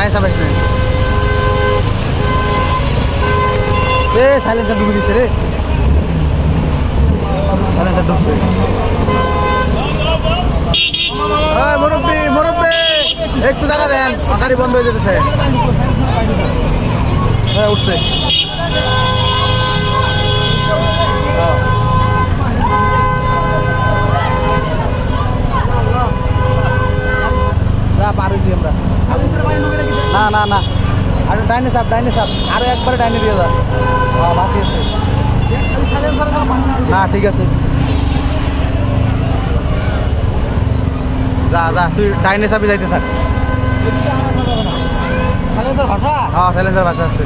ডাইনে চাপ আসছে এ সাইলেন্সার ডুবে দিছে রে সাইলেন্সার ডুবছে মুরব্বী মুরব্বী একটু জায়গা দেন গাড়ি বন্ধ হয়ে যেতেছে হ্যাঁ উঠছে যা পার হয়েছি আমরা না না না আর ডাইনে চাপ আরো একবারে ডাইনে দিয়ে যা হ্যাঁ বাসি আছে না ঠিক আছে যা যা তুই ডাইনে চাপি যাইতে থাক হ্যাঁ সাইলেন্সার ভাষা আছে